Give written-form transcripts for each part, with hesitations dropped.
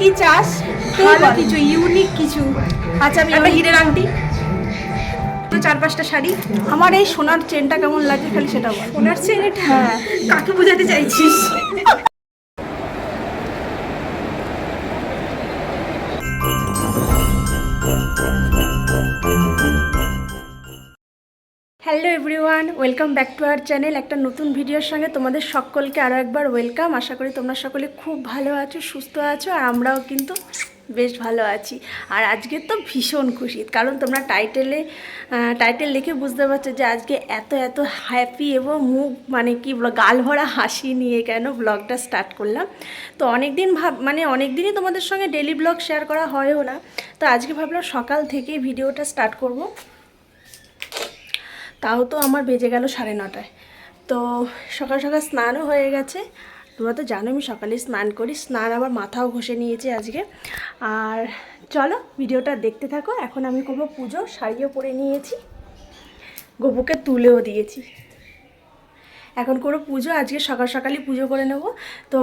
কি চাস? ভালো কিছু, ইউনিক কিছু। আচ্ছা, আমি একটা হিরের আংটি, তো 4-5টা শাড়ি। আমার এই সোনার চেনটা কেমন লাগে খালি সেটা বল। সোনার চেন এটা? হ্যাঁ। কাকে বোঝাতে চাইছিস? Hello everyone, welcome back to our channel. একটা নতুন ভিডিওর সঙ্গে তোমাদের সকলকে আরও একবার ওয়েলকাম। আশা করি তোমরা সকলে খুব ভালো আছো, সুস্থ আছো, আর আমরাও কিন্তু বেশ ভালো আছি। আর আজকে তো ভীষণ খুশি, কারণ তোমরা টাইটেল দেখে বুঝতে পারছো যে আজকে এত এত হ্যাপি এবং মুখ মানে কি গাল ভরা হাসি নিয়ে কেন ব্লগটা স্টার্ট করলাম। তো অনেক দিনই তোমাদের সঙ্গে ডেলি ব্লগ শেয়ার করা হয়ও না। তো আজকে ভাবলাম সকাল থেকেই ভিডিওটা স্টার্ট করব। তাও তো আমার বেজে গেল 9:30। তো সকাল সকাল স্নানও হয়ে গেছে। তোমরা তো জানো আমি সকালে স্নান করি, স্নান আবার মাথাও ঘষে নিয়েছি আজকে। আর চলো ভিডিওটা দেখতে থাকো। এখন আমি করবো পুজো, শাড়িও পরে নিয়েছি, গোপুকে তুলেও দিয়েছি। এখন করবো পুজো, আজকে সকাল সকালই পুজো করে নেব। তো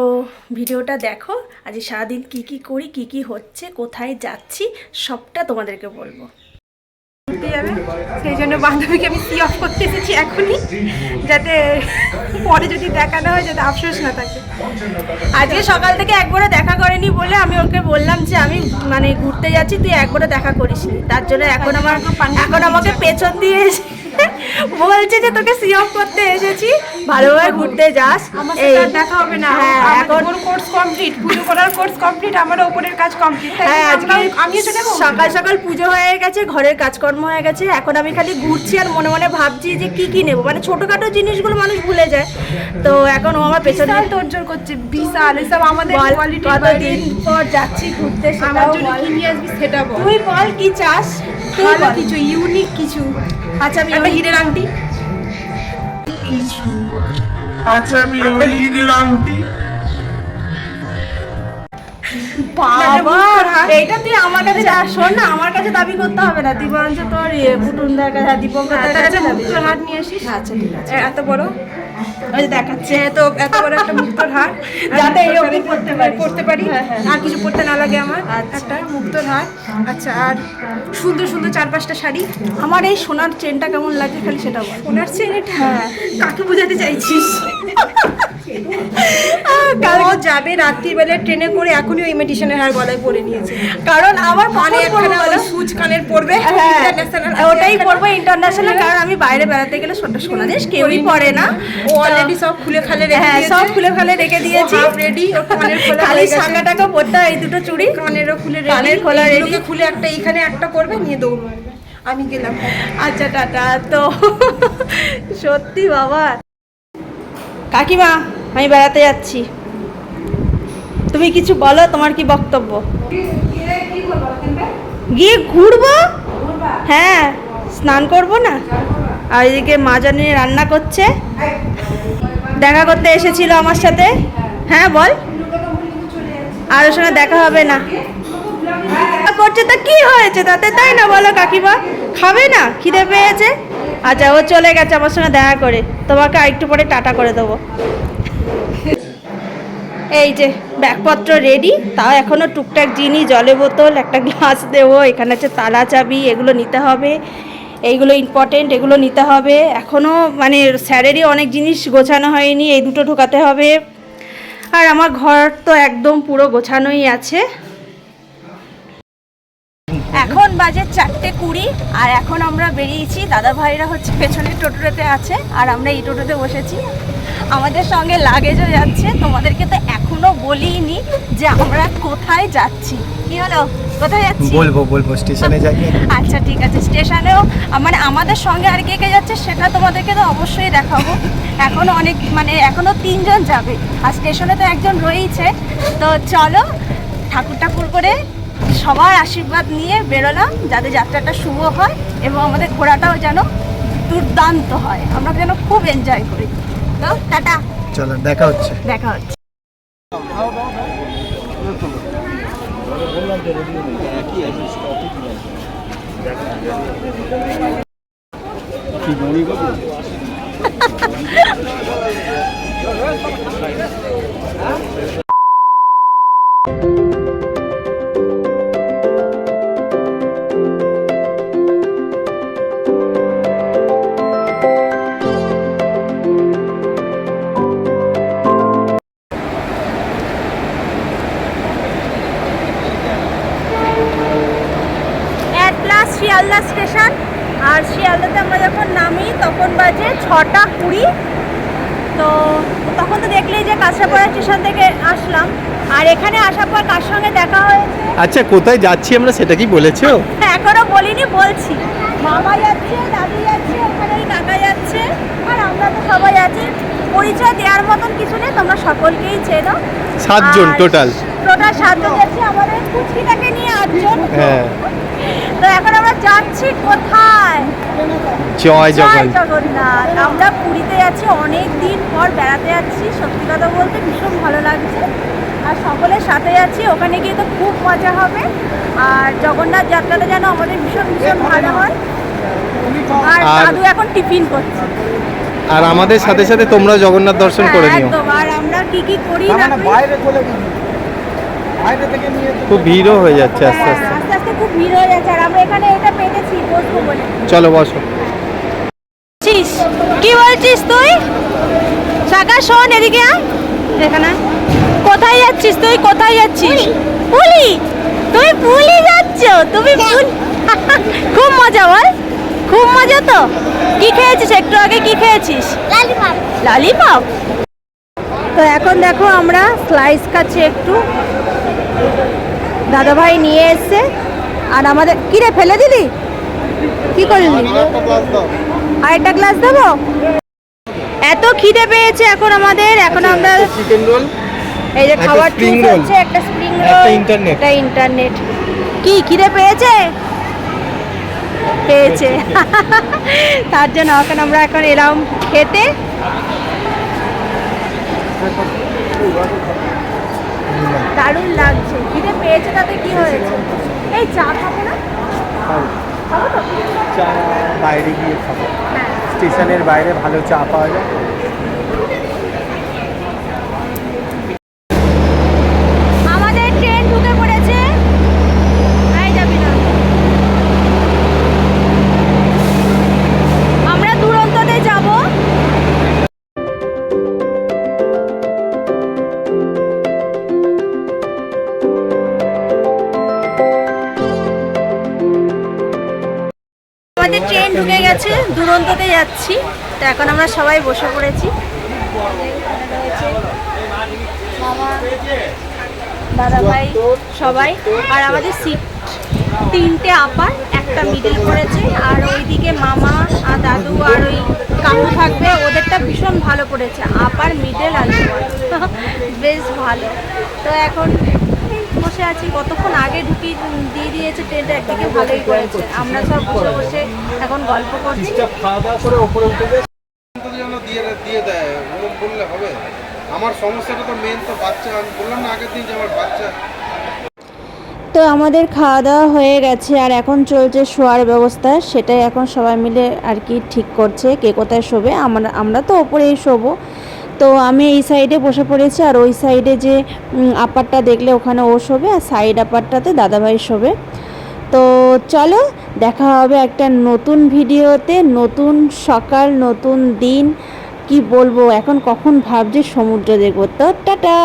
ভিডিওটা দেখো, আজকে সারাদিন কী কী করি, কী কী হচ্ছে, কোথায় যাচ্ছি, সবটা তোমাদেরকে বলবো। যাবে, সেই জন্য বান্ধবীকে আমি সি অফ করতে এসেছি এখনই, যাতে পরে যদি দেখা না হয় যাতে আফসোস না থাকে। আজকে সকাল থেকে একবারও দেখা করেনি বলে আমি ওকে বললাম যে আমি ঘুরতে যাচ্ছি, তুই একবারও দেখা করিসনি। তার জন্য এখন আমাকে পেছন দিয়ে বলছে যে তোকে সি অফ করতে এসেছি, ভালোভাবে ঘুরতে যাস। আমার সাথে দেখা হবে না। হ্যাঁ, এখন কোর্স কমপ্লিট, পুজো করার কোর্স কমপ্লিট, আমারও উপরের কাজ কমপ্লিট। হ্যাঁ, আজকে আমিও চলে যাবো। সকাল সকাল পুজো হয়ে গেছে, ঘরের কাজকর্ম হয়ে গেছে। এখন আমি খালি ঘুরছি আর মনে মনে ভাবছি যে কি নেবো, ছোটখাটো জিনিসগুলো মানুষ ভুলে যায়। তো এখন ও আমার পেছনে তোড়জোড় করছে, বিশাল এসব আমাদের কোয়ালিটি। কতদিন পর যাচ্ছি ঘুরতে, আমার জন্য কি নিয়ে আসবি সেটা বল। তুই বল কি চাস? ভালো কিছু, ইউনিক কিছু। আচ্ছা, আমি একটা হিরের আংটি, বাবা এইটা তুই আমার কাছে শোন না, আমার কাছে দাবি করতে হবে না, তুই বরঞ্চ তোর পুটুনদার কাছে, দীপঙ্করের কাছে মুক্তোর হার নিয়ে আসিস। আচ্ছা ঠিক আছে। এত বড় ওই যে দেখাচ্ছে এত বড় একটা মুক্তোর হার, যাতে এই অবধি পড়তে পারি, আর কিছু পড়তে না লাগে আমার। আচ্ছা। একটা মুক্তোর হার, আচ্ছা, আর সুন্দর সুন্দর 4-5টা শাড়ি। আমার এই সোনার চেনটা কেমন লাগে খালি সেটা বল। সোনার চেন এটা? হ্যাঁ। কাকে বোঝাতে চাইছিস? ও যাবে রাত্রিবেলা ট্রেনে করে, এখনই ওই ইমিটেশনের হার গলায় পরে নিয়েছে। কারণ আমার কানে একখানা ওই সুচ কানের পরবে, ওটাই পরবো ইন্টারন্যাশনাল, কারণ আমি বাইরে বেড়াতে গেলে সোনা জিনিস কেউই পরে না। ও অলরেডি সব খুলে খালে রেখে হ্যাঁ, দিয়েছে। সব খুলে খালে রেখে দিয়েছি, রেডি। ও কানের খোলা খালি সাঙ্গাটাকে পরতে হয়, এই দুটো চুড়ি কানেরও খুলে কানের খোলা রেডি। খুলে একটা এইখানে একটা করবে, নিয়ে দৌড় মারবে। আমি গেলাম। আচ্ছা টাটা। তো সত্যি বাবা, কাকিমা আমি বেড়াতে যাচ্ছি, তুমি কিছু বলো, তোমার কি বক্তব্য? গিয়ে ঘুরবো, হ্যাঁ, স্নান করবো না। আর এদিকে মা জানি রান্না করছে, দেখা করতে এসেছিল আমার সাথে। হ্যাঁ বল, আর ওর সঙ্গে দেখা হবে না করছে, তা কি হয়েছে তাতে, তাই না বলো কাকিমা? খাবে না, খিদে পেয়েছে? আচ্ছা, ও চলে গেছে আমার সঙ্গে দেখা করে, তোমাকে আরেকটু পরে টাটা করে দেবো। এই যে ব্যাগপত্র রেডি, তাও এখনও টুকটাক জিনিস, জলের বোতল, একটা গ্লাস দেবো, এখানে আছে তালা চাবি, এগুলো নিতে হবে, এইগুলো ইম্পর্টেন্ট, এগুলো নিতে হবে। এখনও স্যারেরই অনেক জিনিস গোছানো হয়নি, এই দুটো ঢোকাতে হবে। আর আমার ঘর তো একদম পুরো গোছানোই আছে। এখন বাজে 4:20, আর এখন আমরা বেরিয়েছি। দাদা ভাইরা হচ্ছে পেছনের টোটোতে আছে, আর আমরা এই টোটোতে বসেছি। আমাদের সঙ্গে লাগেজও যাচ্ছে। তোমাদেরকে তো এখনো বলিনি যে আমরা কোথায় যাচ্ছি। কি হলো, কোথায় যাচ্ছি? বলবো স্টেশনে যাই। আচ্ছা ঠিক আছে, স্টেশনেও আমাদের সঙ্গে আর কে কে যাচ্ছে সেটা তোমাদেরকে তো অবশ্যই দেখাবো। এখনো এখনো 3 জন যাবে, আর স্টেশনে তো একজন রয়েছে। তো চলো, ঠাকুর করে সবার আশীর্বাদ নিয়ে বেরোলাম, যাতে যাত্রাটা শুভ হয় এবং আমাদের ঘোরাটাও যেন দুর্দান্ত হয়, আমরা যেন খুব এনজয় করি। তো টাটা, চলো দেখা হচ্ছে। শিয়ালদা স্টেশন। আর শিয়ালদাতে আমরা যখন নামি তখন বাজে 6:20। তো তখন তো দেখলেই যে কাঁচরাপাড়া স্টেশন থেকে আসলাম। আর এখানে আসার পর কার সঙ্গে দেখা হয়েছে আচ্ছা, কোথায় যাচ্ছি আমরা সেটা কি বলেছো? এখনো বলিনি, বলছি। মামা যাচ্ছে, দাদু যাচ্ছে, ওখানে ওই কাকা যাচ্ছে, আর আমরা তো সবাই আছি। পরিচয় দেওয়ার মতন কিছু নেই, তোমরা সকলকেই চেনো। 7 জন টোটাল 7 জন যাচ্ছি, আমাদের কুচকিটাকে নিয়ে 8 জন। হ্যাঁ। তো এখন আমরা যাচ্ছি কোথায়? জয় জয় জগন্নাথ। জগন্নাথ। আমরা পুরীতে যাচ্ছি, অনেক দিন পর বেড়াতে যাচ্ছি। সত্যি কথা বলতে ভীষণ ভালো লাগছে, আর সকলের সাথে যাচ্ছি। ওখানে গিয়ে তো খুব মজা হবে। আর জগন্নাথ যাত্রাটা যেন আমাদের ভীষণ ভীষণ ভালো হয়। আর আর- দাদু এখন টিফিন করছে। আর আমাদের সাথে সাথে তোমরা জগন্নাথ দর্শন করে হ্যাঁ, নিও। একদম। আর আমরা কি কি করি না করি। খুব ভিড়ও হয়ে যাচ্ছে আস্তে হ্যাঁ, আস্তে। আস্তে আস্তে খুব ভিড় হয়ে যাচ্ছে। আর আমরা এখানে এটা পেতেছি বসবো বলে। চলো বসো। কি বলছিস তুই? শাখা শোন, এদিকে আয়। এখানে কোথায় যাচ্ছিস তুই? কোথায় যাচ্ছিস? পুলি। তুই পুলি যাচ্ছ? তুমি খুব মজা বল, খুব মজা। তো কি খেয়েছিস একটু আগে? কি খেয়েছিস? লালিপপ। ললিপপ। তো এখন দেখো আমরা স্লাইস খাচ্ছি একটু, দাদাভাই নিয়ে এসছে। আর আমাদের কি রে, ফেলে দিলি? কি করলি? আর একটা গ্লাস দেবো? এত খিদে পেয়েছে এখন আমাদের। এখন আমরা চিকেন রোল, এই যে একটা খাবার spring ঠিক roll, হচ্ছে, একটা স্প্রিং একটা রোল, internet। একটা ইন্টারনেট। কি খিদে পেয়েছে? পেয়েছে। তার জন্য এখন আমরা এখন এলাম খেতে। দারুণ লাগছে, খিদে পেয়েছে, তাতে কি হয়েছে? এই চা খাবো না? খাবো তো? চা বাইরে গিয়ে খাবো। হ্যাঁ। স্টেশনের বাইরে ভালো চা পাওয়া যায়। আমাদের ট্রেন ঢুকে পড়েছে। এই যাবি না। আমরা দুরন্ততে যাব। আমাদের ট্রেন ঢুকে গেছে, দুরন্ততে যাচ্ছি। তো এখন আমরা সবাই বসে পড়েছি। মামা, দাদা ভাই সবাই। আর আমাদের সিট 3টে আপার, একটা মিডল করেছে। আর ওইদিকে মামা আর দাদু আর ওই কাকু থাকবে, ওদেরটা ভীষণ ভালো করেছে, আপার মিডল আর লোয়ার। বেশ ভালো। তো এখন এই বসে আছি, কতক্ষণ আগে ঢুকিয়ে দিয়ে দিয়েছে ট্রেনটা, একদিকে ভালোই করেছে। আমরা সব বসে বসে এখন গল্প করছি। খাওয়া দাওয়া করে উপরে উঠে গেছে। যেন দিয়ে দেয়, ওরকম বললে হবে? আমার সমস্যাটা তো মেন তো বাচ্চা। আমি বললাম না আগের দিন যে আমার বাচ্চা। তো আমাদের খাওয়া দাওয়া হয়ে গেছে, আর এখন চলছে শোয়ার ব্যবস্থা। সেটাই এখন সবাই মিলে আর কি ঠিক করছে, কে কোথায় শোবে। আমরা তো ওপরেই শোবো। তো আমি এই সাইডে বসে পড়েছি, আর ওই সাইডে যে আপারটা দেখলে ওখানে ও শোবে, আর সাইড আপারটাতে দাদাভাই শোবে। তো চলো, দেখা হবে একটা নতুন ভিডিওতে। নতুন সকাল, নতুন দিন। কি বলবো, এখন কখন ভাবছি সমুদ্র দেখবো। তো টাটা।